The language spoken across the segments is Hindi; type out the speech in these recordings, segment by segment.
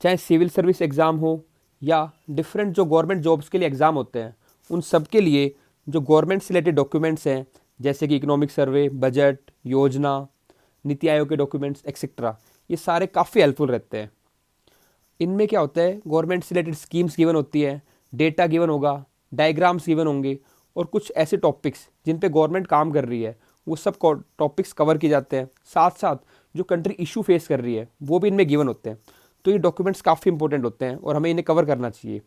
चाहे सिविल सर्विस एग्ज़ाम हो या डिफरेंट जो गवर्नमेंट जॉब्स के लिए एग्ज़ाम होते हैं, उन सब के लिए जो गवर्नमेंट से रिलेटेड डॉक्यूमेंट्स हैं, जैसे कि इकोनॉमिक सर्वे, बजट, योजना, नीति आयोग के डॉक्यूमेंट्स एक्सेट्रा, ये सारे काफ़ी हेल्पफुल रहते हैं। इनमें क्या होता है, गवर्नमेंट से रिलेटेड स्कीम्स गिवन होती है, डेटा गिवन होगा, डायग्राम्स गिवन होंगे और कुछ ऐसे टॉपिक्स जिन पे गवर्नमेंट काम कर रही है वो सब टॉपिक्स कवर किए जाते हैं। साथ साथ जो कंट्री इशू फेस कर रही है वो भी इनमें गिवन होते हैं। तो ये डॉक्यूमेंट्स काफ़ी इंपॉर्टेंट होते हैं और हमें इन्हें कवर करना चाहिए।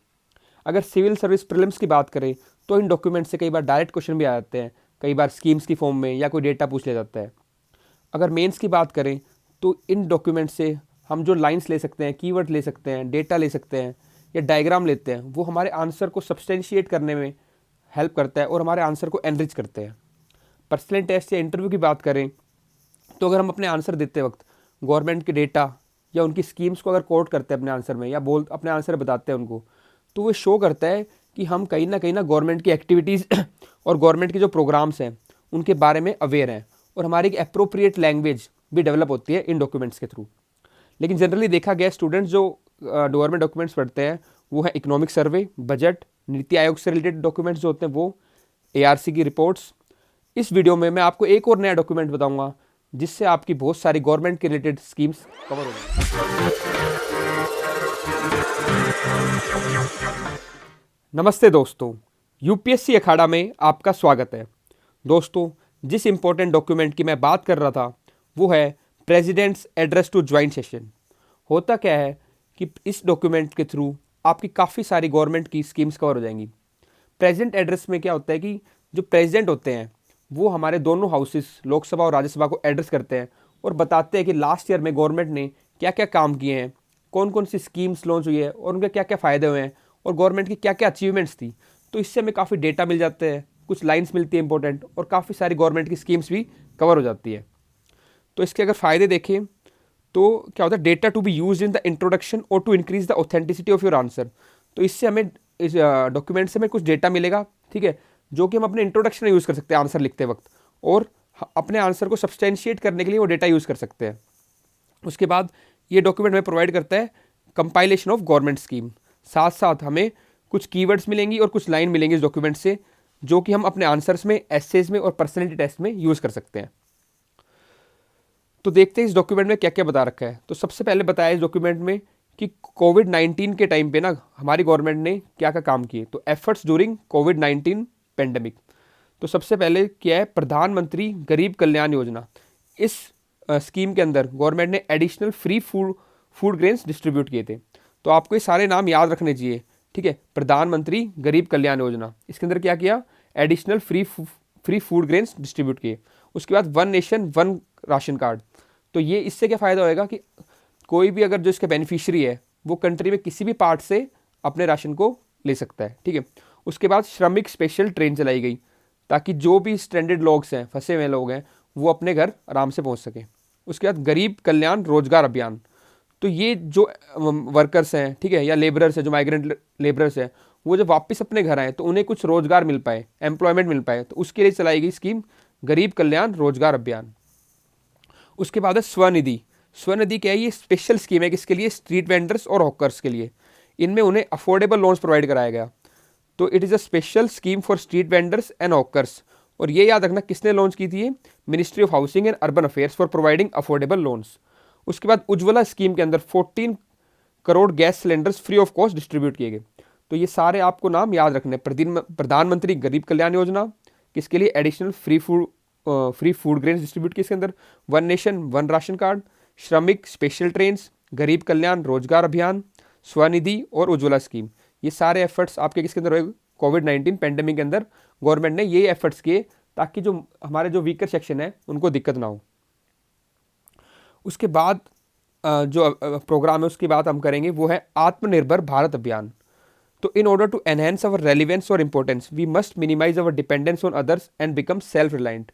अगर सिविल सर्विस प्रीलिम्स की बात करें तो इन डॉक्यूमेंट से कई बार डायरेक्ट क्वेश्चन भी आ जाते हैं, कई बार स्कीम्स की फॉर्म में या कोई डेटा पूछ लिया जाता है। अगर मेंस की बात करें तो इन डॉक्यूमेंट से हम जो लाइंस ले सकते हैं, कीवर्ड ले सकते हैं, डेटा ले सकते हैं या डायग्राम लेते हैं, वो हमारे आंसर को सब्सटेंशिएट करने में हेल्प करता है और हमारे आंसर को एनरिच करते हैं। पर्सनल टेस्ट या इंटरव्यू की बात करें तो अगर हम अपने आंसर देते वक्त गवर्नमेंट के डेटा या उनकी स्कीम्स को अगर कोट करते हैं अपने आंसर में या अपने आंसर बताते हैं उनको, तो वो शो करता है कि हम कहीं ना गवर्नमेंट की एक्टिविटीज़ और गवर्नमेंट के जो प्रोग्राम्स हैं उनके बारे में अवेयर हैं और हमारी एक अप्रोप्रिएट लैंग्वेज भी डेवलप होती है इन डॉक्यूमेंट्स के थ्रू। लेकिन जनरली देखा गया स्टूडेंट्स जो गवर्नमेंट डॉक्यूमेंट्स पढ़ते हैं वो है economic survey, budget, NITI Aayog से रिलेटेड डॉक्यूमेंट्स जो होते हैं वो, एआरसी की रिपोर्ट्स। इस वीडियो में मैं आपको एक और नया डॉक्यूमेंट बताऊंगा जिससे आपकी बहुत सारी गवर्नमेंट के रिलेटेड स्कीम्स कवर हो जाएंगी। नमस्ते दोस्तों, यूपीएससी अखाड़ा में आपका स्वागत है। दोस्तों, जिस इंपॉर्टेंट डॉक्यूमेंट की मैं बात कर रहा था वो है president's address to joint session. होता क्या है कि इस डॉक्यूमेंट के थ्रू आपकी काफ़ी सारी गवर्नमेंट की स्कीम्स कवर हो जाएंगी। प्रेसिडेंट एड्रेस में क्या होता है कि जो प्रेसिडेंट होते हैं वो हमारे दोनों हाउसेस, लोकसभा और राज्यसभा को एड्रेस करते हैं और बताते हैं कि लास्ट ईयर में गवर्नमेंट ने क्या क्या काम किए हैं, कौन कौन सी स्कीम्स लॉन्च हुई है और उनके क्या क्या फ़ायदे हुए हैं और गवर्नमेंट की क्या क्या अचीवमेंट्स थी। तो इससे हमें काफ़ी डेटा मिल जाते हैं, कुछ लाइन्स मिलती है इंपॉर्टेंट और काफ़ी सारी गवर्नमेंट की स्कीम्स भी कवर हो जाती है। तो इसके अगर फ़ायदे देखें तो क्या होता है, data to be use in the introduction और to increase the authenticity of your answer. तो इससे हमें इस डॉक्यूमेंट से हमें कुछ डेटा मिलेगा, ठीक है, जो कि हम अपने इंट्रोडक्शन में यूज़ कर सकते हैं आंसर लिखते वक्त और अपने आंसर को सब्सटेंशिएट करने के लिए वो डेटा यूज़ कर सकते हैं। उसके बाद ये डॉक्यूमेंट हमें प्रोवाइड करता है कंपाइलेशन ऑफ गवर्नमेंट स्कीम। साथ साथ हमें कुछ कीवर्ड्स मिलेंगी और कुछ लाइन मिलेंगी इस डॉक्यूमेंट से जो कि हम अपने आंसर्स में, एसेज में और पर्सनैलिटी टेस्ट में यूज़ कर सकते हैं। तो देखते हैं इस डॉक्यूमेंट में क्या क्या बता रखा है। तो सबसे पहले बताया इस डॉक्यूमेंट में कि कोविड-19 के टाइम पे ना हमारी गवर्नमेंट ने क्या क्या काम किए। तो एफर्ट्स ड्यूरिंग कोविड-19 पेंडेमिक। तो सबसे पहले क्या है, प्रधानमंत्री गरीब कल्याण योजना। इस स्कीम के अंदर गवर्नमेंट ने additional free food grains distribute किए थे। तो आपको ये सारे नाम याद रखने चाहिए, ठीक है। प्रधानमंत्री गरीब कल्याण योजना, इसके अंदर क्या किया, additional free food grains distribute किए। उसके बाद one nation one ration card. तो ये इससे क्या फ़ायदा होएगा कि कोई भी अगर जो इसका बेनिफिशियरी है वो कंट्री में किसी भी पार्ट से अपने राशन को ले सकता है, ठीक है। उसके बाद श्रमिक स्पेशल ट्रेन चलाई गई ताकि जो भी स्ट्रैंडेड लोग्स हैं, फंसे हुए लोग हैं, वो अपने घर आराम से पहुंच सकें। उसके बाद गरीब कल्याण रोजगार अभियान। तो ये जो वर्कर्स हैं, ठीक है, या लेबरर्स हैं, जो माइग्रेंट लेबरर्स हैं, वो जब वापस अपने घर आए तो उन्हें कुछ रोजगार मिल पाए, एम्प्लॉयमेंट मिल पाए, तो उसके लिए चलाई गई स्कीम गरीब कल्याण रोजगार अभियान। उसके बाद है स्वनिधि। स्वनिधि क्या है, ये स्पेशल स्कीम है किसके लिए, स्ट्रीट वेंडर्स और हॉकर्स के लिए। इनमें उन्हें अफोर्डेबल लोन्स प्रोवाइड कराया गया। तो it is a special scheme for street vendors and hawkers. और ये याद रखना किसने लॉन्च की थी, ministry of housing and urban affairs for providing affordable loans. उसके बाद उज्ज्वला स्कीम के अंदर 14 crore gas cylinders free of cost distribute किए गए। तो ये सारे आपको नाम याद रखने, प्रधानमंत्री गरीब कल्याण योजना किसके लिए, additional free food grains distribute किए इसके अंदर, one nation one ration card, श्रमिक स्पेशल ट्रेन्स, गरीब कल्याण रोजगार अभियान, स्वनिधि और उज्ज्वला स्कीम। ये सारे एफर्ट्स आपके किसके अंदर होंगे, कोविड-19 पेंडेमिक के अंदर गवर्नमेंट ने ये एफर्ट्स किए ताकि जो हमारे जो वीकर सेक्शन है उनको दिक्कत ना हो। उसके बाद जो प्रोग्राम है उसकी बात हम करेंगे वो है आत्मनिर्भर भारत अभियान। तो in order to enhance our relevance और importance we must minimize our dependence on others and become self reliant.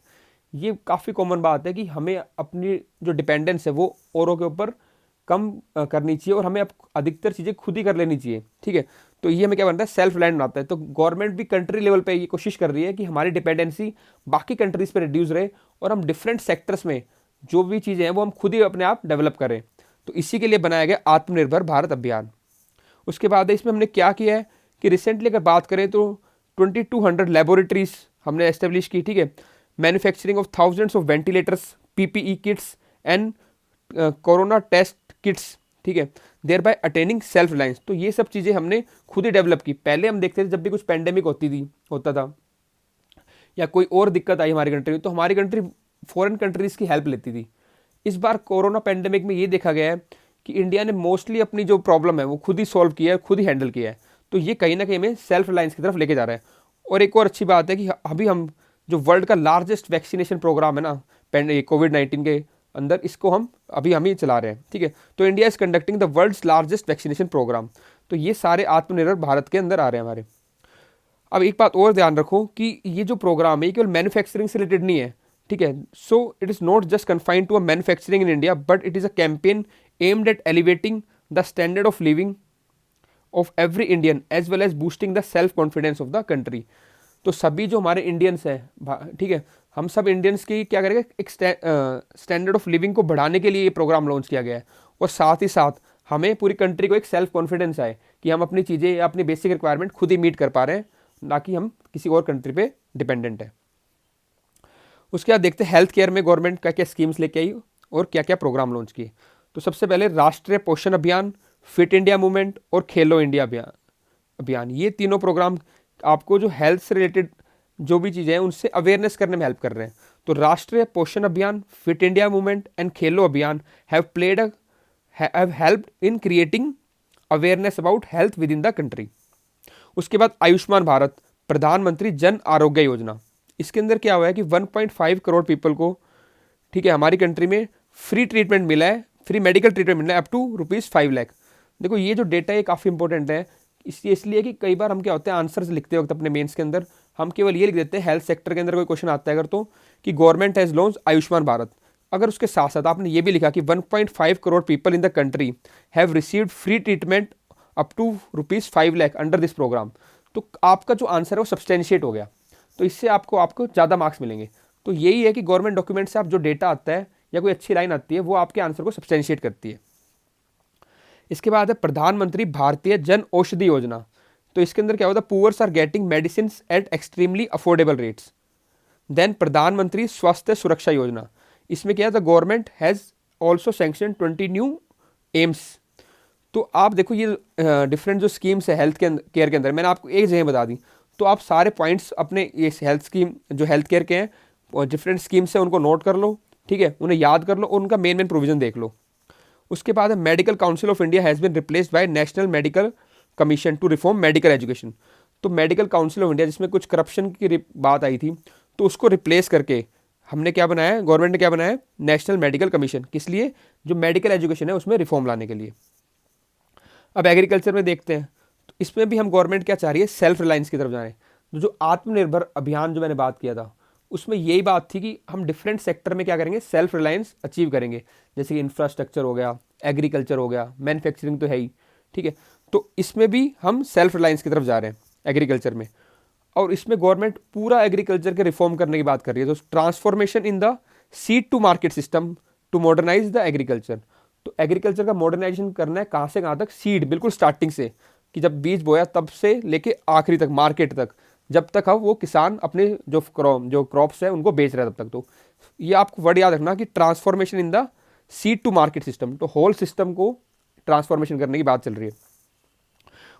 ये काफ़ी कॉमन बात है कि हमें अपनी जो डिपेंडेंस है वो औरों के ऊपर कम करनी चाहिए और हमें अब अधिकतर चीज़ें खुद ही कर लेनी चाहिए, ठीक है। तो ये हमें क्या बनता है, सेल्फ रिलायंट बनाता है। तो गवर्नमेंट भी कंट्री लेवल पे ये कोशिश कर रही है कि हमारी डिपेंडेंसी बाकी कंट्रीज़ पे रिड्यूस रहे और हम डिफरेंट सेक्टर्स में जो भी चीज़ें हैं वो हम खुद ही अपने आप डेवलप करें। तो इसी के लिए बनाया गया आत्मनिर्भर भारत अभियान। उसके बाद इसमें हमने क्या किया है कि रिसेंटली अगर बात करें तो 2200 लेबोरेटरीज हमने एस्टेब्लिश की, ठीक है। Manufacturing of thousands of ventilators, PPE kits and corona test kits, ठीक है, thereby attaining self reliance. तो ये सब चीज़ें हमने खुद ही डेवलप की। पहले हम देखते थे जब भी कुछ पैंडेमिक होता था या कोई और दिक्कत आई हमारी कंट्री में, तो हमारी कंट्री फॉरेन कंट्रीज़ की हेल्प लेती थी। इस बार कोरोना पैंडेमिक में ये देखा गया है कि इंडिया ने मोस्टली अपनी जो प्रॉब्लम है वो खुद ही सॉल्व किया है, खुद ही हैंडल किया है। तो ये कहीं ना कहीं हमें सेल्फ रिलायंस की तरफ लेके जा रहा है। और एक और अच्छी बात है कि अभी हम जो वर्ल्ड का लार्जेस्ट वैक्सीनेशन प्रोग्राम है ना कोविड-19 के अंदर, इसको हम ही चला रहे हैं, ठीक है। तो India is conducting the world's largest vaccination programme. तो ये सारे आत्मनिर्भर भारत के अंदर आ रहे हैं हमारे। अब एक बात और ध्यान रखो कि ये जो प्रोग्राम है ये केवल मैन्युफैक्चरिंग से रिलेटेड नहीं है, ठीक है। So it is not just confined to a manufacturing in India, but it is a campaign aimed at elevating the standard of living of every Indian as well as boosting the self confidence of the country. तो सभी जो हमारे इंडियंस हैं, ठीक है, हम सब इंडियंस की क्या करेंगे, एक स्टैंडर्ड ऑफ लिविंग को बढ़ाने के लिए ये प्रोग्राम लॉन्च किया गया है। और साथ ही साथ हमें पूरी कंट्री को एक सेल्फ कॉन्फिडेंस आए कि हम अपनी चीज़ें या अपनी बेसिक रिक्वायरमेंट खुद ही मीट कर पा रहे हैं, ना कि हम किसी और कंट्री पे डिपेंडेंट है। उसके बाद देखते हैं हेल्थ केयर में गवर्नमेंट क्या क्या स्कीम्स लेके आई और क्या क्या प्रोग्राम लॉन्च किए। तो सबसे पहले राष्ट्रीय पोषण अभियान, फिट इंडिया मूवमेंट और खेलो इंडिया अभियान, ये तीनों प्रोग्राम आपको जो हेल्थ से रिलेटेड जो भी चीज़ें हैं उनसे अवेयरनेस करने में हेल्प कर रहे हैं। तो राष्ट्रीय पोषण अभियान, फिट इंडिया मूवमेंट एंड खेलो अभियान have helped in creating awareness about health with in the country. उसके बाद आयुष्मान भारत, प्रधानमंत्री जन आरोग्य योजना, इसके अंदर क्या हुआ है कि 1.5 करोड़ पीपल को, ठीक है, हमारी कंट्री में फ्री ट्रीटमेंट मिला है, फ्री मेडिकल ट्रीटमेंट मिला है अप टू ₹5 लाख। देखो ये जो डेटा है काफ़ी इंपॉर्टेंट है, इसलिए कि कई बार हम क्या होते हैं आंसर्स लिखते वक्त अपने मेंस के अंदर हम केवल ये लिख देते हैं, हेल्थ सेक्टर के अंदर कोई क्वेश्चन आता है अगर तो, कि government has launch Ayushman Bharat. अगर उसके साथ साथ आपने ये भी लिखा कि 1.5 crore people in the country have received free treatment up to ₹5 lakh under this programme, तो आपका जो आंसर है वो सब्सटेंशिएट हो गया। तो इससे आपको ज़्यादा मार्क्स मिलेंगे। तो यही है कि गवर्नमेंट डॉक्यूमेंट से आप जो डेटा आता है या कोई अच्छी लाइन आती है वो आपके आंसर को सब्सटेंशिएट करती है। इसके बाद है प्रधानमंत्री भारतीय जन औषधि योजना। तो इसके अंदर क्या होता है, poors are getting medicine at extremely affordable rates. Then Pradhan Mantri Swasthya Suraksha Yojana, इसमें क्या है, the government has also sanction 20 new AIIMS. तो आप देखो ये डिफरेंट जो स्कीम्स है हेल्थ केयर के अंदर, मैंने आपको एक जगह बता दी। तो आप सारे पॉइंट्स अपने ये हेल्थ स्कीम जो हेल्थ केयर के हैं और डिफरेंट स्कीम्स हैं उनको नोट कर लो, ठीक है, उन्हें याद कर लो और उनका मेन प्रोविजन देख लो। उसके बाद है medical council of India has been replaced by national medical commission to reform medical education. तो मेडिकल काउंसिल ऑफ इंडिया जिसमें कुछ करप्शन की बात आई थी, तो उसको रिप्लेस करके हमने क्या बनाया है, गवर्नमेंट ने क्या बनाया है, नेशनल मेडिकल कमीशन। किस लिए, जो मेडिकल एजुकेशन है उसमें रिफॉर्म लाने के लिए। अब एग्रीकल्चर में देखते हैं, तो इसमें भी हम गवर्नमेंट क्या चाह रही है, सेल्फ रिलायंस की तरफ जा रहे हैं। तो जो आत्मनिर्भर अभियान जो मैंने बात किया था उसमें यही बात थी कि हम डिफरेंट सेक्टर में क्या करेंगे, सेल्फ रिलायंस अचीव करेंगे। जैसे कि इंफ्रास्ट्रक्चर हो गया, एग्रीकल्चर हो गया, मैन्युफैक्चरिंग तो है ही, ठीक है। तो इसमें भी हम सेल्फ रिलायंस की तरफ जा रहे हैं एग्रीकल्चर में। और इसमें गवर्नमेंट पूरा एग्रीकल्चर के रिफॉर्म करने की बात कर रही है। तो transformation in the seed to market system to modernise the agriculture. तो एग्रीकल्चर का मॉडर्नाइजेशन करना है कहाँ से कहाँ तक, सीड बिल्कुल स्टार्टिंग से, कि जब बीज बोया तब से लेके आखिरी तक, मार्केट तक, जब तक अब वो किसान अपने जो क्रॉप्स है उनको बेच रहा है तब तक। तो ये आपको वर्ड याद रखना कि transformation in the seed to market system. तो होल सिस्टम को ट्रांसफॉर्मेशन करने की बात चल रही है।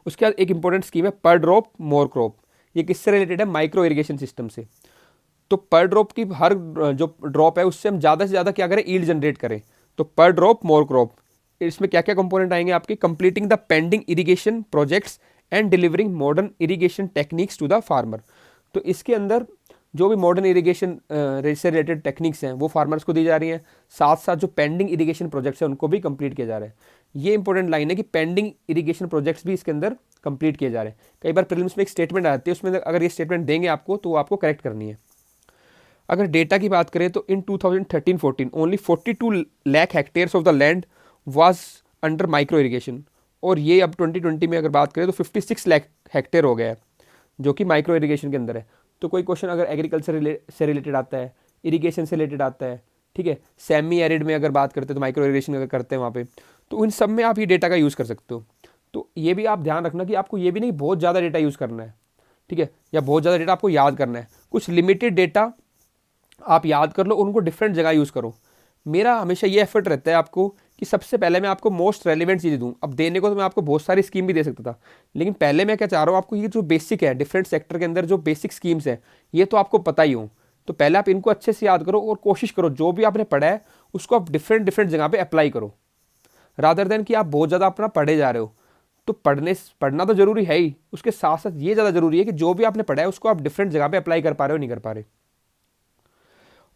उसके बाद एक इंपॉर्टेंट स्कीम है पर ड्रॉप मोर क्रॉप। ये किससे रिलेटेड है, माइक्रो इरिगेशन सिस्टम से। तो पर ड्रॉप की हर जो ड्रॉप है उससे हम ज़्यादा से ज़्यादा क्या करें, ईल्ड जनरेट करें। तो पर ड्रॉप मोर क्रॉप, इसमें क्या क्या कंपोनेंट आएंगे आपके, completing the pending irrigation projects and delivering modern irrigation techniques to the farmer. तो इसके अंदर जो भी मॉडर्न इरिगेशन से रिलेटेड टेक्निक्स हैं वो फार्मर्स को दी जा रही हैं, साथ साथ जो पेंडिंग इरिगेशन प्रोजेक्ट्स हैं उनको भी कंप्लीट किया जा रहा है। ये इंपॉर्टेंट लाइन है कि पेंडिंग इरिगेशन प्रोजेक्ट्स भी इसके अंदर कंप्लीट किए जा रहे हैं। कई बार प्रीलिम्स में एक स्टेटमेंट आती है, उसमें अगर ये स्टेटमेंट देंगे आपको तो वो आपको करेक्ट करनी है। अगर डेटा की बात करें तो इन 2013-14 only 42 lakh hectares of the land was under micro irrigation, और ये अब 2020 में अगर बात करें तो 56 लाख हेक्टेयर हो गया है जो कि माइक्रो इरिगेशन के अंदर है। तो कोई क्वेश्चन अगर एग्रीकल्चर से रिलेटेड आता है, इरिगेशन से रिलेटेड आता है, ठीक है, सेमी एरिड में अगर बात करते हैं तो माइक्रो इरिगेशन अगर करते हैं वहाँ पे, तो इन सब में आप ये डेटा का यूज़ कर सकते हो। तो ये भी आप ध्यान रखना कि आपको ये भी नहीं बहुत ज़्यादा डेटा यूज़ करना है, ठीक है, या बहुत ज़्यादा डेटा आपको याद करना है। कुछ लिमिटेड डेटा आप याद कर लो, उनको डिफरेंट जगह यूज़ करो। मेरा हमेशा ये एफर्ट रहता है आपको कि सबसे पहले मैं आपको मोस्ट रेलिवेंट चीज़ें दूँ। अब देने को तो मैं आपको बहुत सारी स्कीम भी दे सकता था, लेकिन पहले मैं क्या चाह रहा हूँ, आपको ये जो बेसिक है डिफरेंट सेक्टर के अंदर जो बेसिक स्कीम्स है ये तो आपको पता ही हो। तो पहले आप इनको अच्छे से याद करो और कोशिश करो जो भी आपने पढ़ा है उसको आप डिफरेंट डिफरेंट जगह पे अप्लाई करो, रादर देन कि आप बहुत ज़्यादा अपना पढ़े जा रहे हो। तो पढ़ना तो जरूरी है ही, उसके साथ साथ ये ज़्यादा जरूरी है कि जो भी आपने पढ़ा है उसको आप डिफरेंट जगह पे अप्लाई कर पा रहे हो नहीं कर पा रहे।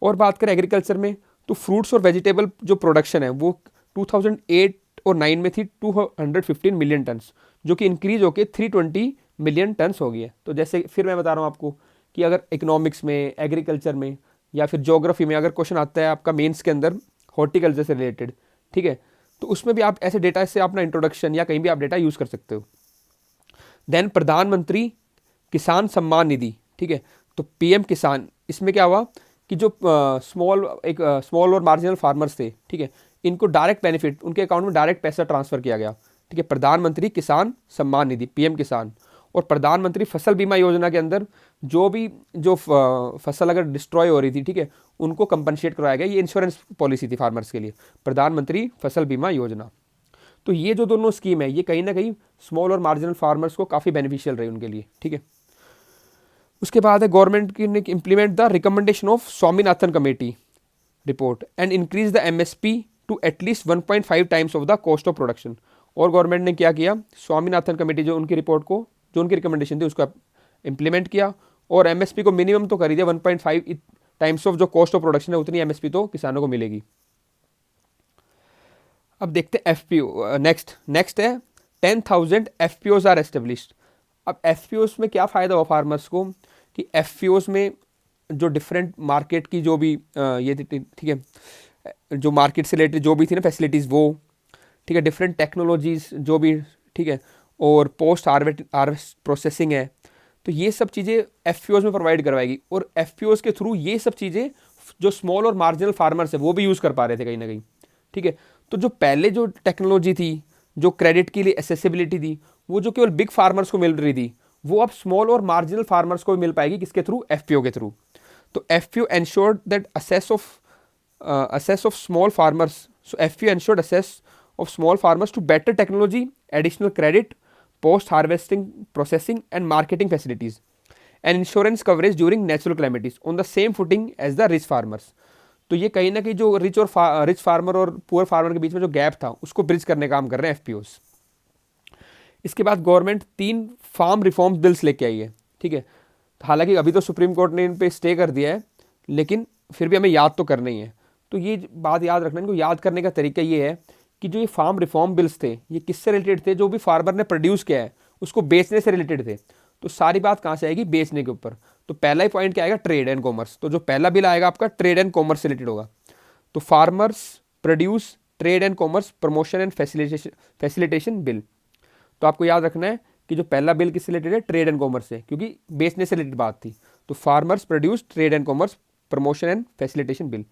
और बात करें एग्रीकल्चर में, तो फ्रूट्स और वेजिटेबल जो प्रोडक्शन है वो 2008 और 9 में थी 215 मिलियन टन्स, जो कि इंक्रीज होकर 320 मिलियन टन्स हो गई है। तो जैसे फिर मैं बता रहा हूँ आपको कि अगर इकोनॉमिक्स में, एग्रीकल्चर में या फिर ज्योग्राफी में अगर क्वेश्चन आता है आपका मेंस के अंदर हॉर्टिकल्चर से रिलेटेड, ठीक है, तो उसमें भी आप ऐसे डेटा से अपना इंट्रोडक्शन या कहीं भी आप डेटा यूज़ कर सकते हो। देन प्रधानमंत्री किसान सम्मान निधि, ठीक है, तो पीएम किसान, इसमें क्या हुआ कि जो स्मॉल और मार्जिनल फार्मर्स थे, ठीक है, इनको डायरेक्ट बेनिफिट उनके अकाउंट में डायरेक्ट पैसा ट्रांसफर किया गया, ठीक है, प्रधानमंत्री किसान सम्मान निधि पीएम किसान। और प्रधानमंत्री फसल बीमा योजना के अंदर जो फसल अगर डिस्ट्रॉय हो रही थी, ठीक है, उनको कंपनसेट करवाया गया। ये इंश्योरेंस पॉलिसी थी फार्मर्स के लिए, प्रधानमंत्री फसल बीमा योजना। तो ये जो दोनों स्कीम है ये कहीं ना कहीं स्मॉल और मार्जिनल फार्मर्स को काफ़ी बेनिफिशियल रही उनके लिए, ठीक है। उसके बाद है गवर्नमेंट की ने implement the recommendation of Swaminathan committee report and increase the MSP to at least 1.5 times of the cost of production. और गवर्नमेंट ने क्या किया, स्वामीनाथन कमेटी जो उनकी रिपोर्ट को, जो उनकी रिकमेंडेशन थी उसको इम्प्लीमेंट किया और एमएसपी को मिनिमम तो कर ही दिया, 1.5 टाइम्स ऑफ जो कॉस्ट ऑफ प्रोडक्शन है उतनी एमएसपी तो किसानों को मिलेगी। अब देखते हैं एफपीओ। नेक्स्ट है 10,000 एफपीओज आर एस्टेब्लिश्ड। अब एफपीओज में क्या फ़ायदा हुआ फार्मर्स को कि एफपीओज में जो डिफरेंट मार्केट की जो भी ये ठीक है, जो मार्केट से रिलेटेड जो भी थी ना फैसिलिटीज़ वो, ठीक है, डिफरेंट टेक्नोलॉजीज़ जो भी, ठीक है, और पोस्ट हार्वेस्ट प्रोसेसिंग है, तो ये सब चीज़ें एफपीओज में प्रोवाइड करवाएगी। और एफपीओज के थ्रू ये सब चीज़ें जो स्मॉल और मार्जिनल फार्मर्स है वो भी यूज़ कर पा रहे थे कहीं ना कहीं, ठीक है। तो जो पहले जो टेक्नोलॉजी थी, जो क्रेडिट के लिए एसेसिबिलिटी थी, वो जो केवल बिग फार्मर्स को मिल रही थी, वो अब स्मॉल और मार्जिनल फार्मर्स को भी मिल पाएगी। किसके थ्रू? एफपीओ के थ्रू। तो FPO ensured that assess of small farmers. So FPO ensured access of small farmers to better technology, additional credit, post-harvesting processing and marketing facilities, and insurance coverage during natural calamities on the same footing as the rich farmers. तो ये कहीं ना कहीं जो रिच फार्मर और पुअर फार्मर के बीच में जो गैप था उसको ब्रिज करने का काम कर रहे हैं एफपीओस। इसके बाद गवर्नमेंट 3 फार्म रिफॉर्म बिल्स लेके आई है, ठीक है। हालांकि अभी तो सुप्रीम कोर्ट ने इन पे स्टे कर दिया है, लेकिन फिर भी हमें याद तो करना ही है। तो ये बात याद रखना, इनको याद करने का तरीका ये है कि जो ये फार्म रिफॉर्म बिल्स थे ये किससे रिलेटेड थे? जो भी फार्मर ने प्रोड्यूस किया है उसको बेचने से रिलेटेड थे। तो सारी बात कहाँ से आएगी? बेचने के ऊपर। तो पहला ही पॉइंट क्या आएगा? Trade and commerce. तो जो पहला बिल आएगा आपका ट्रेड एंड कॉमर्स से रिलेटेड होगा। तो farmers produce trade and commerce promotion and facilitation bill. तो आपको याद रखना है कि जो पहला बिल किससे रिलेटेड है? ट्रेड एंड कॉमर्स से, क्योंकि बेचने से रिलेटेड बात थी। तो farmers produce trade and commerce promotion and facilitation bill.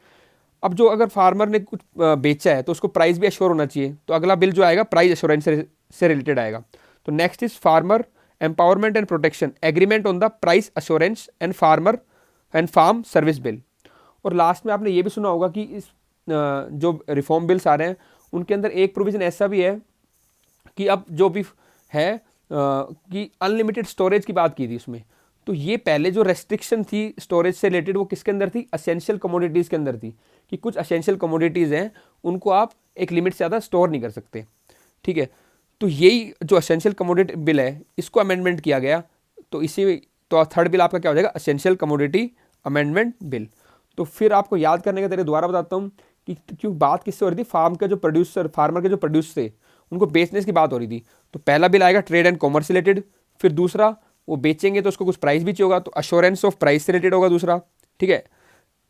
अब जो अगर फार्मर ने कुछ बेचा है तो उसको प्राइस भी एश्योर होना चाहिए, तो अगला बिल जो आएगा प्राइस एश्योरेंस से रिलेटेड आएगा। तो next is farmer empowerment and protection agreement on the price assurance and farm service bill. और लास्ट में आपने ये भी सुना होगा कि इस जो रिफॉर्म बिल्स आ रहे हैं उनके अंदर एक प्रोविजन ऐसा भी है कि अब जो भी है कि अनलिमिटेड स्टोरेज की बात की थी उसमें। तो ये पहले जो रेस्ट्रिक्शन थी स्टोरेज से रिलेटेड वो किसके अंदर थी? असेंशियल कमोडिटीज़ के अंदर थी, कि कुछ असेंशियल कमोडिटीज़ हैं उनको आप एक लिमिट से ज़्यादा स्टोर नहीं कर सकते, ठीक है। तो यही जो असेंशियल कमोडिटी बिल है इसको अमेंडमेंट किया गया। तो थर्ड बिल आपका क्या हो जाएगा? Essential commodity amendment bill. तो फिर आपको याद करने का तरीका दोबारा बताता हूँ कि क्यों बात किससे हो रही थी? फार्मर के जो प्रोड्यूस थे उनको बेचने की बात हो रही थी। तो पहला बिल आएगा ट्रेड एंड कॉमर्स रिलेटेड, फिर दूसरा वो बेचेंगे तो उसको कुछ प्राइस भी चाहिए होगा, तो अश्योरेंस ऑफ प्राइस से रिलेटेड होगा दूसरा, ठीक है।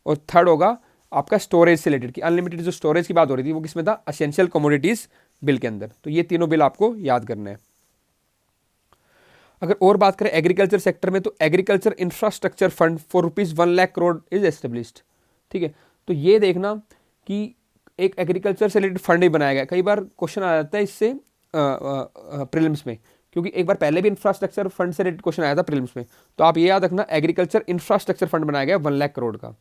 और थर्ड होगा आपका स्टोरेज से रिलेटेड, कि अनलिमिटेड जो स्टोरेज की बात हो रही थी वो किसमें था? असेंशियल कमोडिटीज बिल के अंदर। तो ये तीनों बिल आपको याद करना है। अगर और बात करें एग्रीकल्चर सेक्टर में, तो agriculture infrastructure fund for ₹1 lakh crore is established, ठीक है। तो ये देखना कि एक एग्रीकल्चर से रिलेटेड फंड ही बनाया गया। कई बार क्वेश्चन आ जाता है इससे प्रीलिम्स में, क्योंकि एक बार पहले भी इंफ्रास्ट्रक्चर फंड से रिलेटेड क्वेश्चन आया था प्रीलिम्स में। तो आप ये याद रखना, एग्रीकल्चर इंफ्रास्ट्रक्चर फंड बनाया गया 1 लाख करोड़ का।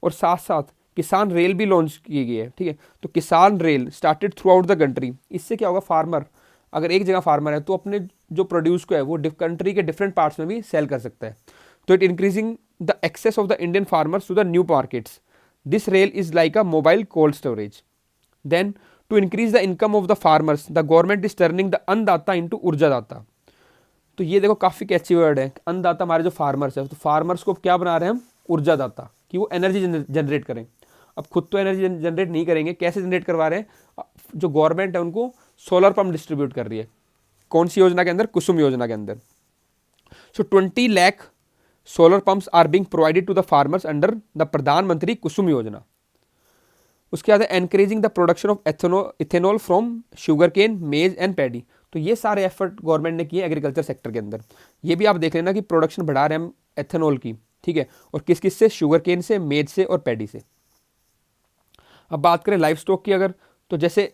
और साथ साथ किसान रेल भी लॉन्च की गई है, ठीक है। तो किसान rail started through out the country. इससे क्या होगा, फार्मर अगर एक जगह फार्मर है तो अपने जो प्रोड्यूस को है वो कंट्री के डिफरेंट पार्ट्स में भी सेल कर सकता है। तो it increasing the access of the Indian farmers to the new markets. This rail is like a mobile cold storage. Then to increase the income of the farmers the government is turning the अन्नदाता इनटू ऊर्जादाता। तो ये देखो काफ़ी कैची वर्ड है, अन्नदाता हमारे जो फार्मर्स है, तो फार्मर्स को क्या बना रहे हैं हम, ऊर्जादाता, कि वो एनर्जी जनरेट करें। अब खुद तो एनर्जी जनरेट नहीं करेंगे, कैसे जनरेट करवा रहे हैं, जो गवर्नमेंट है उनको सोलर पंप डिस्ट्रीब्यूट कर रही है। कौन सी योजना के अंदर, कुसुम योजना के अंदर। So 20 lakh solar pumps are being provided to the farmers under the Pradhan Mantri Kusum Yojana. उसके बाद encouraging the production of ethanol from sugar cane, maize and paddy. तो ये सारे एफर्ट गवर्नमेंट ने किए एग्रीकल्चर सेक्टर के अंदर। ये भी आप देख लेना कि प्रोडक्शन बढ़ा रहे हैं हम एथेनॉल की, ठीक है। और किस किस से, शुगर केन से, मेज से और पैडी से। अब बात करें लाइफ स्टॉक की अगर, तो जैसे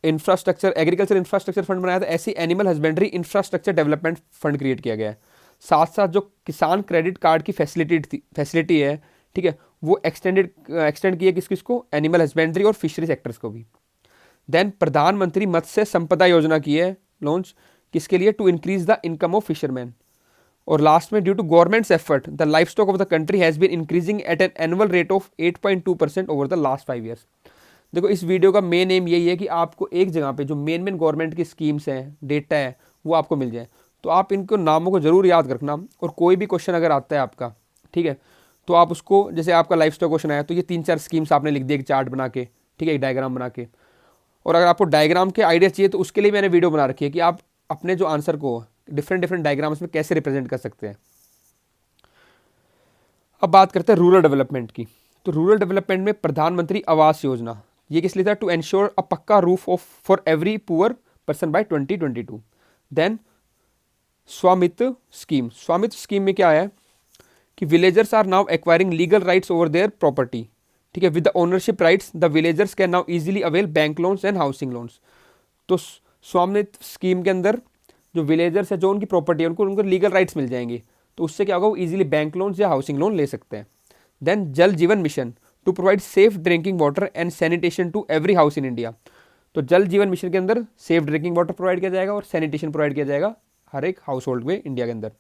इंफ्रास्ट्रक्चर एग्रीकल्चर इंफ्रास्ट्रक्चर फंड बनाया था, ऐसी animal husbandry infrastructure development fund create किया गया है। साथ साथ जो किसान क्रेडिट कार्ड की फैसिलिटी है, ठीक है, वो एक्सटेंड की है किस किस को, एनिमल हस्बेंड्री और फिशरी सेक्टर्स को भी। देन प्रधानमंत्री मत्स्य संपदा योजना की है लॉन्च, किसके लिए, to increase the income of fisherman. और लास्ट में, due to government's effort the life stock of the country has been increasing at an annual rate of 8.2% over the last 5 years. देखो इस वीडियो का मेन एम यही है कि आपको एक जगह पे जो मेन गवर्नमेंट की स्कीम्स हैं, डेटा है, वो आपको मिल जाए। तो आप इनको नामों को जरूर याद रखना, और कोई भी क्वेश्चन अगर आता है आपका, ठीक है, तो आप उसको, जैसे आपका लाइफ स्टॉक क्वेश्चन आया तो ये 3-4 स्कीम्स आपने लिख दी एक चार्ट बना के, ठीक है, एक डायग्राम बना के। और अगर आपको डायग्राम के आइडिया चाहिए तो उसके लिए मैंने वीडियो बना रखी है कि आप अपने जो आंसर को डिफरेंट डायग्राम्स में कैसे रिप्रेजेंट कर सकते हैं। अब बात करते हैं रूरल डेवलपमेंट की। तो रूरल डेवलपमेंट में प्रधानमंत्री आवास योजना, ये किस लिए था, to ensure a pucca roof of for every poor person by 2022। Then Svamitva scheme में क्या है कि villagers are now acquiring legal rights over their property, ठीक है, with the ownership rights the villagers can now easily avail bank loans and housing loans. तो स्वामित्व स्कीम के अंदर जो विलेजर्स है, जो उनकी प्रॉपर्टी है, उनको लीगल राइट्स मिल जाएंगे, तो उससे क्या होगा, वो इजीली बैंक लोन्स या हाउसिंग लोन ले सकते हैं। Then Jal Jeevan mission to provide safe drinking water and sanitation to every house in India. तो जल जीवन मिशन के अंदर सेफ ड्रिंकिंग वाटर प्रोवाइड किया जाएगा और सैनिटेशन प्रोवाइड किया जाएगा हर एक हाउस होल्ड में इंडिया के अंदर।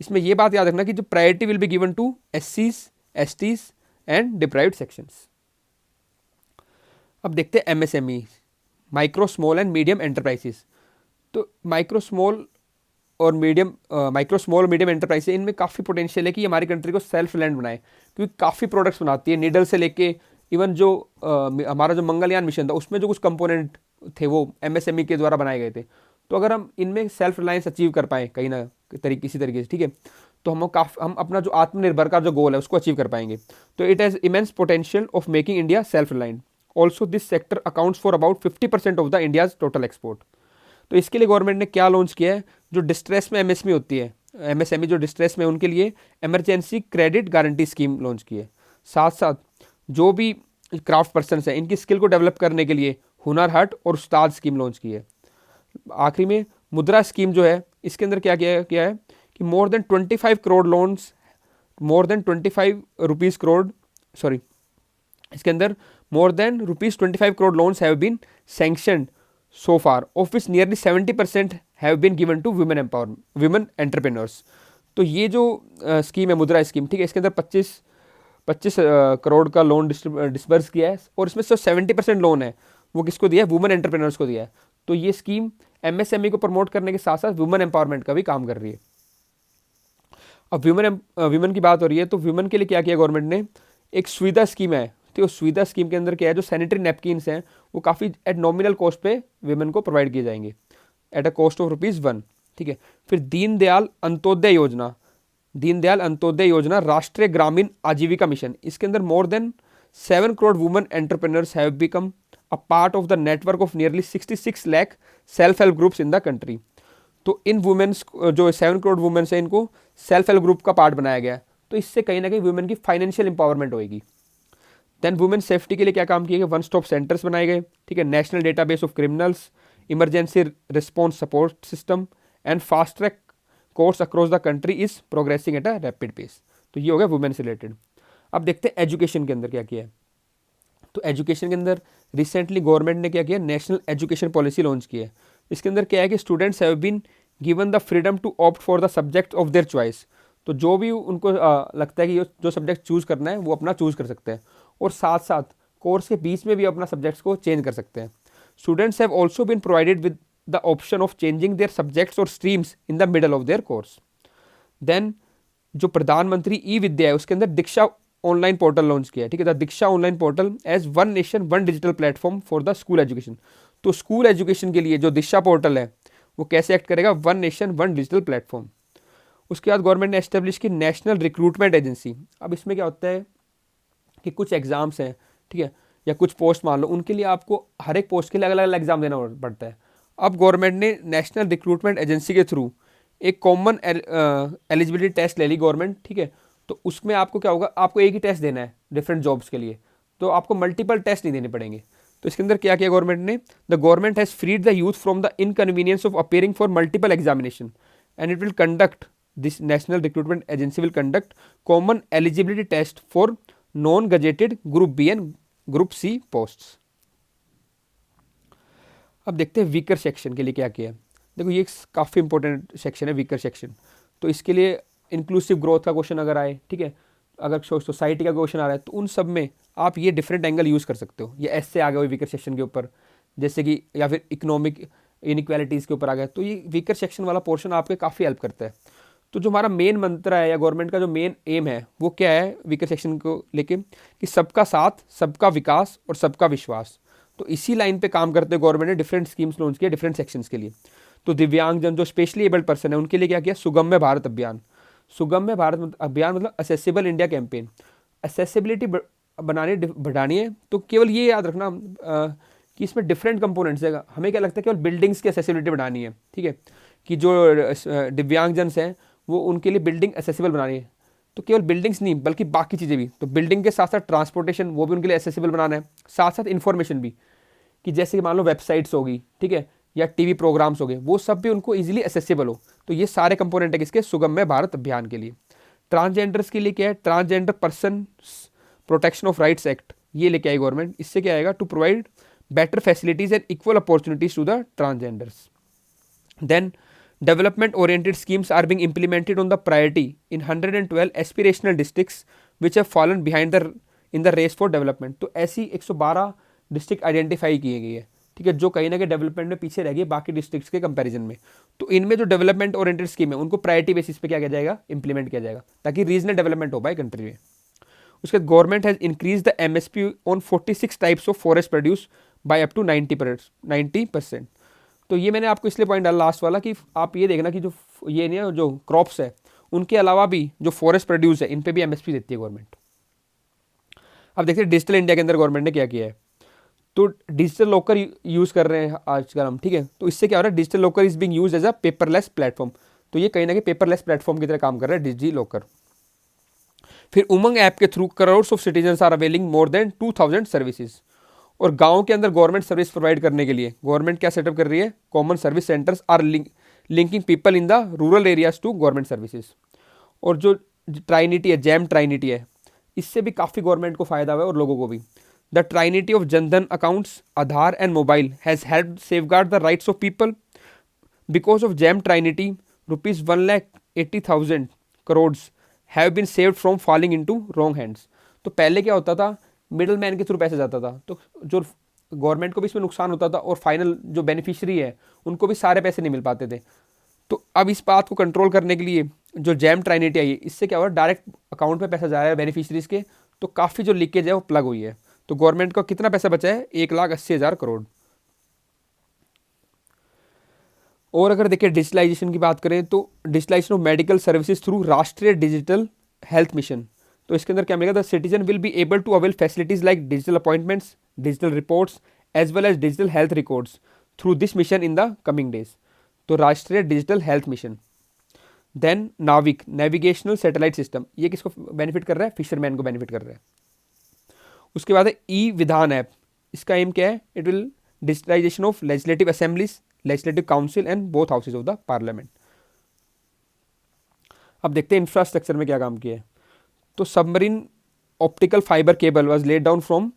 इसमें यह बात याद रखना कि जो priority will be given to SCs, STs and deprived sections. अब देखते हैं MSME, micro small and medium enterprises. तो माइक्रो स्मॉल और मीडियम एंटरप्राइज है, इनमें काफ़ी पोटेंशियल है कि हमारी कंट्री को सेल्फ रिलायंट बनाए, क्योंकि काफ़ी प्रोडक्ट्स बनाती है, नीडल से लेके इवन जो हमारा जो मंगलयान मिशन था उसमें जो कुछ कंपोनेंट थे वो MSME के द्वारा बनाए गए थे। तो अगर हम इनमें सेल्फ रिलायंस अचीव कर पाएँ कहीं ना किसी तरीके से, ठीक है, तो हम अपना जो आत्मनिर्भर का जो गोल है उसको अचीव कर पाएंगे। तो it has immense potential of making India self reliant. Also this sector accounts for about 50% of the India's total export. तो इसके लिए गवर्नमेंट ने क्या लॉन्च किया है, जो डिस्ट्रेस में MSME होती है, MSME जो डिस्ट्रेस में, उनके लिए emergency credit guarantee scheme launch की है। साथ साथ जो भी क्राफ्ट पर्सन हैं, इनकी स्किल को डेवलप करने के लिए हुनर हाट और उस्ताद स्कीम लॉन्च की है। आखिरी में मुद्रा स्कीम जो है, इसके अंदर क्या किया है कि more than 25 crore loans, more than 25 rupees crore, sorry, इसके अंदर more than ₹25 crore loans have been sanctioned so far, of which nearly 70% have been given to women entrepreneurs। तो ये जो स्कीम है मुद्रा स्कीम, ठीक है, इसके अंदर 25 करोड़ का लोन डिस्बर्स किया है, और इसमें से 70% लोन है वो किसको दिया है, वुमेन एंटरप्रेन्योर्स को दिया है। तो ये स्कीम MSME को प्रमोट करने के साथ साथ वुमेन एम्पावरमेंट का भी काम कर रही है। अब वुमेन की बात हो रही है, तो वुमेन के लिए क्या किया गवर्नमेंट ने, एक सुविधा स्कीम है। तो सुविधा स्कीम के अंदर क्या है, जो सैनिटरी नैपकिन्स हैं वो काफ़ी एट नॉमिनल कॉस्ट पे वुमेन को प्रोवाइड किए जाएंगे, एट अ कॉस्ट ऑफ ₹1, ठीक है। फिर दीनदयाल अंत्योदय योजना राष्ट्रीय ग्रामीण आजीविका मिशन, इसके अंदर more then 7 crore women entrepreneurs have become a part of the network of nearly 66 lakh self help groups in the country. तो इन वुमेन्स जो 7 करोड़ वुमेन्स हैं, इनको सेल्फ हेल्प ग्रुप का पार्ट बनाया गया है। तो इससे कहीं ना कहीं वुमेन की फाइनेंशियल इंपावरमेंट होगी। देन वुमेन सेफ्टी के लिए क्या काम किए गए, वन स्टॉप सेंटर्स बनाए गए, ठीक है, national database of criminals, emergency response support system and fast track courts across the country is progressing at a rapid pace. तो ये हो गया वुमेन से रिलेटेड। अब देखते हैं एजुकेशन के अंदर क्या किया है। तो एजुकेशन के अंदर रिसेंटली गवर्नमेंट ने क्या किया, नेशनल एजुकेशन पॉलिसी लॉन्च की है। इसके अंदर क्या है कि students have been given the freedom to opt for the subject of their choice. तो जो भी उनको लगता है कि जो सब्जेक्ट चूज़ करना है वो अपना चूज़ कर सकते हैं, और साथ साथ कोर्स के बीच में भी अपना सब्जेक्ट्स को चेंज कर सकते हैं। Students have also been provided with the option of changing their subjects और streams in the middle of their course. Then जो प्रधानमंत्री ई विद्या है उसके अंदर दीक्षा ऑनलाइन पोर्टल लॉन्च किया है, ठीक है, the Diksha online portal as one nation one digital platform for the school education. तो स्कूल एजुकेशन के लिए जो दीक्षा पोर्टल है वो कैसे एक्ट करेगा, one nation one digital platform. उसके बाद गवर्नमेंट ने एस्टेब्लिश की नेशनल रिक्रूटमेंट एजेंसी। अब इसमें क्या होता है कि कुछ एग्जाम्स हैं, ठीक है, या कुछ पोस्ट मान लो, उनके लिए आपको हर एक पोस्ट के लिए अलग अलग एग्जाम देना पड़ता है। अब गवर्नमेंट ने नेशनल रिक्रूटमेंट एजेंसी के थ्रू एक कॉमन एलिजिबिलिटी टेस्ट ले ली गवर्नमेंट, ठीक है। तो उसमें आपको क्या होगा, आपको एक ही टेस्ट देना है डिफरेंट जॉब्स के लिए, तो आपको मल्टीपल टेस्ट नहीं देने पड़ेंगे। तो इसके अंदर क्या किया गवर्नमेंट ने, the government has freed the youth from the inconvenience of appearing for multiple examination and it will conduct this national recruitment agency will conduct common eligibility test for non gazetted group B and group C posts. अब देखते हैं वीकर सेक्शन के लिए क्या किया है। देखो ये काफ़ी इंपॉर्टेंट सेक्शन है वीकर सेक्शन। तो इसके लिए इंक्लूसिव ग्रोथ का क्वेश्चन अगर आए, ठीक है, अगर सोसाइटी का क्वेश्चन आ रहा है तो उन सब में आप ये डिफरेंट एंगल यूज़ कर सकते हो। ये ऐसे आ गए वीकर सेक्शन के ऊपर, जैसे कि, या फिर इकोनॉमिक इनइक्वालिटीज़ के ऊपर आ गया, तो ये वीकर सेक्शन वाला पोर्शन आपके काफ़ी हेल्प करता है। तो जो हमारा मेन मंत्र है या गवर्नमेंट का जो मेन एम है वो क्या है वीकर सेक्शन को लेके, कि सबका साथ, सबका विकास और सबका विश्वास। तो इसी लाइन पे काम करते हुए गवर्नमेंट ने डिफरेंट स्कीम्स लॉन्च किया डिफरेंट सेक्शंस के लिए। तो दिव्यांगजन जो स्पेशली एबल्ड पर्सन है उनके लिए क्या किया, सुगम्य भारत अभियान। सुगम्य भारत अभियान मतलब असेसिबल इंडिया कैंपेन। असेसिबिलिटी बढ़ानी है तो केवल ये याद रखना कि इसमें डिफरेंट कंपोनेंट्स है। हमें क्या लगता है केवल बिल्डिंग्स की असेसिबिलिटी बढ़ानी है, ठीक है, कि जो दिव्यांगजन हैं वो उनके लिए बिल्डिंग असेसिबल बनानी है। तो केवल बिल्डिंग्स नहीं बल्कि बाकी चीज़ें भी, तो बिल्डिंग के साथ साथ ट्रांसपोर्टेशन वो भी उनके लिए एसेसिबल बनाना है, साथ साथ इन्फॉर्मेशन भी, कि जैसे कि मान लो वेबसाइट्स होगी, ठीक है, या टीवी प्रोग्राम्स हो गए, वो सब भी उनको इजीली एसेसिबल हो। तो ये सारे कंपोनेंट है किसके, सुगम्य भारत अभियान के लिए। ट्रांसजेंडर्स के लिए क्या है, transgender person protection of rights act, ये लेके आई गवर्नमेंट। इससे क्या आएगा, to provide better facilities and equal opportunities to the transgenders. Then development oriented schemes are being implemented on the priority in 112 aspirational districts which have fallen behind the in the race for development। तो ऐसी 112 डिस्ट्रिक्ट आइडेंटिफाई की गई है, ठीक है, जो कहीं ना कहीं डेवलपमेंट में पीछे रह गई बाकी डिस्ट्रिक्ट्स के कंपैरिजन में। तो इनमें जो डेवलपमेंट ओरिएंटेड स्कीम है उनको प्रायोरिटी बेसिस पे क्या किया जाएगा, इंप्लीमेंट किया जाएगा, ताकि रीजनल डेवलपमेंट हो पाए कंट्री में। उसके बाद government has increase the MSP on 46 types of forest produce by up to 90%। तो ये मैंने आपको इसलिए पॉइंट डाला लास्ट वाला कि आप ये देखना कि जो ये नहीं जो क्रॉप्स है उनके अलावा भी जो फॉरेस्ट प्रोड्यूस है इन पे भी एमएसपी देती है गवर्नमेंट। अब देखते हैं डिजिटल इंडिया के अंदर गवर्नमेंट ने क्या किया है। तो डिजिटल लॉकर यूज़ कर रहे हैं आजकल हम, ठीक है, तो इससे क्या हो रहा है, digital locker is being used as a paperless platform. तो ये कहीं ना कहीं पेपरलेस प्लेटफॉर्म की तरह काम कर रहा है डिजिटल लॉकर। फिर उमंग ऐप के through crores of citizen are availing more than 2000 services. और गांव के अंदर गवर्नमेंट सर्विस प्रोवाइड करने के लिए गवर्नमेंट क्या सेटअप कर रही है, common service centres are linking people in the rural areas to government services. और जो ट्राइनिटी है, जैम ट्राइनिटी है, इससे भी काफ़ी गवर्नमेंट को फायदा हुआ है और लोगों को भी। The trinity of Jan Dhan accounts, Aadhaar and mobile has help safe guard the rights of people. Because of JAM trinity ₹1,80,000 crore have been saved from falling into wrong hands. तो पहले क्या होता था, मिडल मैन के थ्रू पैसे जाता था, तो जो गवर्नमेंट को भी इसमें नुकसान होता था और फाइनल जो बेनिफिशियरी है उनको भी सारे पैसे नहीं मिल पाते थे। तो अब इस बात को कंट्रोल करने के लिए जो जैम ट्राइनिटी आई है, इससे क्या हुआ, डायरेक्ट अकाउंट में पैसा जा रहा है बेनिफिशरीज के, तो काफ़ी जो लीकेज है वो प्लग हुई है। तो गवर्नमेंट को कितना पैसा बचा है, 1,80,000 करोड़। और अगर देखिए डिजिटलाइजेशन की बात करें तो digitalisation of medical services through Rashtriya digital health mission. तो इसके अंदर क्या मिलेगा, the citizen will be able to avail facilities like digital appointments, digital reports as well as digital health records through this mission in the coming days. तो Rashtriya digital health mission. Then NavIC, navigational satellite system, ये किसको बेनिफिट कर रहा है, फिशरमैन को बेनिफिट कर रहा है। उसके बाद है ई विधान ऐप। इसका एम क्या है? It will digitalisation of legislative assemblies, legislative council and both houses of the parliament. अब देखते हैं इंफ्रास्ट्रक्चर में क्या काम किया है। तो submarine optical fibre cable was laid down from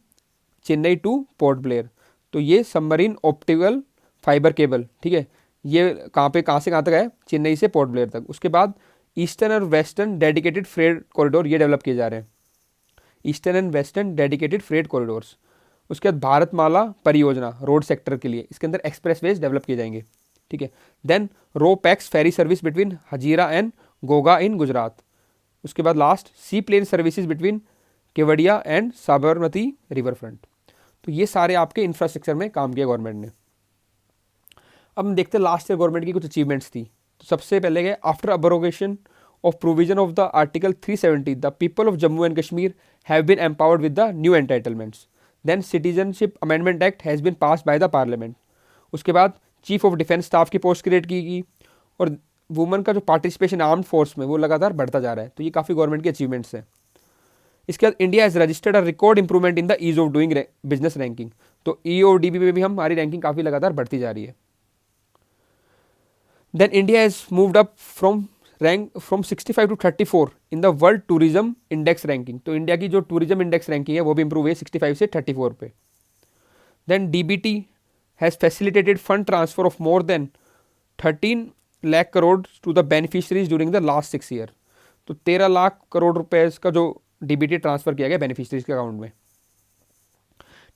Chennai two port Blair. तो ये सबमरीन ऑप्टिकल फाइबर केबल, ठीक है, ये कहाँ से कहाँ तक है? चेन्नई से पोर्ट ब्लेयर तक। उसके बाद ईस्टर्न और वेस्टर्न डेडिकेटेड फ्रेट कॉरिडोर ये डेवलप किए जा रहे हैं, eastern and western dedicated freight corridors. उसके बाद भारतमाला परियोजना रोड सेक्टर के लिए, इसके अंदर एक्सप्रेसवेज डेवलप किए जाएंगे, ठीक है। Then ro pax ferry service between Hazira and Ghogha in Gujarat. उसके बाद last sea plane services between Kevadia and Sabarmati river front. तो ये सारे आपके इंफ्रास्ट्रक्चर में काम किया गवर्नमेंट ने। अब हम देखते हैं लास्ट ईयर गवर्नमेंट की कुछ अचीवमेंट्स थी। तो सबसे पहले गए after abrogation of provision of the Article 370, the people of Jammu and Kashmir have been empowered with the new entitlements. Then Citizenship Amendment Act has been passed by the Parliament. उसके बाद चीफ ऑफ डिफेंस स्टाफ की पोस्ट क्रिएट की गई और वुमेन का जो पार्टिसिपेशन आर्म्ड फोर्स में वो लगातार बढ़ता जा रहा है। तो ये काफ़ी गवर्नमेंट की अचीवमेंट्स हैं। इसके बाद India has registered a record improvement in the ease of doing business ranking. तो EODB में भी हमारी रैंकिंग काफ़ी लगातार बढ़ती जा रही है। Then India has moved up from rank from 65 to 34 in the world tourism index ranking. तो इंडिया की जो टूरिज्म इंडेक्स रैंकिंग है वो भी इंप्रूव हुई है 65 से 34 पे। Then DBT has facilitated fund transfer of more than 13 lakh crore to the beneficiaries during the last 6 year. तो 13 लाख करोड़ रुपए का जो DBT ट्रांसफर किया गया बेनिफिशरीज के अकाउंट में,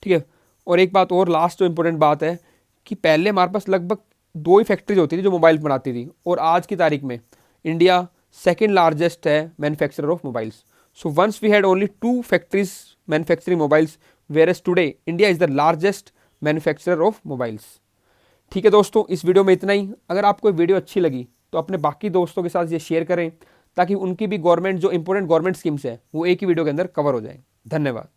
ठीक है। और एक बात और, लास्ट जो इंपॉर्टेंट बात है कि पहले हमारे पास लगभग 2 ही फैक्ट्रीज होती थी जो मोबाइल बनाती थी, और आज की तारीख में इंडिया सेकेंड लार्जेस्ट है manufacturer of mobiles. So once we had only 2 factories manufacturing mobiles, whereas today India is the largest manufacturer of mobiles. ठीक है दोस्तों, इस वीडियो में इतना ही। अगर आपको वीडियो अच्छी लगी तो अपने बाकी दोस्तों के साथ ये शेयर करें ताकि उनकी भी गवर्नमेंट जो इंपॉर्टेंट गवर्नमेंट स्कीम्स है वो एक ही वीडियो के अंदर कवर हो जाए। धन्यवाद।